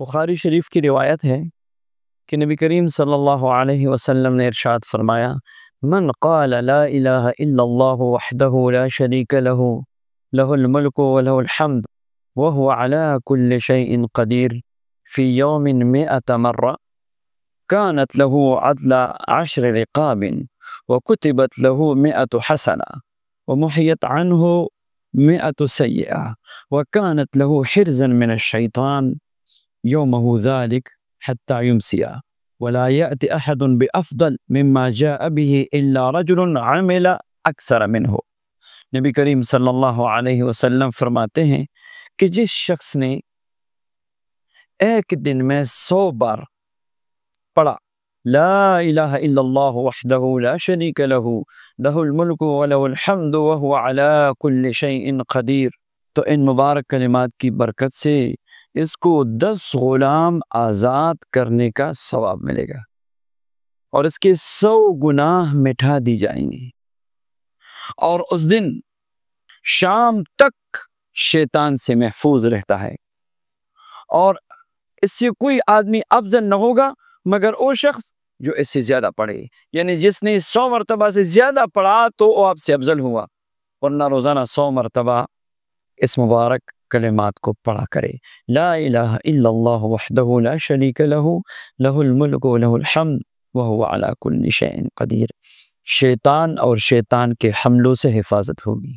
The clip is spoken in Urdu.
بخاری شریف کی روایت ہے کہ نبی کریم صلی اللہ علیہ وسلم نے ارشاد فرمایا، من قال لا الہ الا اللہ وحدہ لا شریک لہ لہ الملک ولہ الحمد وہو علی کل شیء قدیر فی یوم 100 مرہ كانت له عدل 10 رقاب وكتبت له 100 حسنة ومحيت عنه 100 سيئة وكانت له حرزا من الشيطان يومه ذلك حتى يمسي ولا يأتي أحد بأفضل مما جاء به إلا رجل عمل أكثر منه۔ نبی کریم صلی اللہ علیہ وسلم فرماتے ہیں کہ جس شخص نے ایک دن میں 100 بار پڑھا لا الہ الا اللہ وحدہ لا شریک لہ لہ الملک ولہ الحمد وہو علی کل شیء قدیر، تو ان مبارک کلمات کی برکت سے اس کو 10 غلام آزاد کرنے کا ثواب ملے گا اور اس کے 100 گناہ مٹھا دی جائیں گے، اور اس دن شام تک شیطان سے محفوظ رہتا ہے، اور اس سے کوئی آدمی افضل نہ ہوگا مگر وہ شخص جو اس سے زیادہ پڑھے، یعنی جس نے 100 مرتبہ سے زیادہ پڑھا تو وہ آپ سے افضل ہوا، ورنہ روزانہ 100 مرتبہ اس مبارک کلمات کو پڑھا کرے، لا الہ الا اللہ وحدہ لا شریک لہ لہ الملک ولہ الحمد وہو علی کل شیء قدیر۔ شیطان اور شیطان کے حملوں سے حفاظت ہوگی۔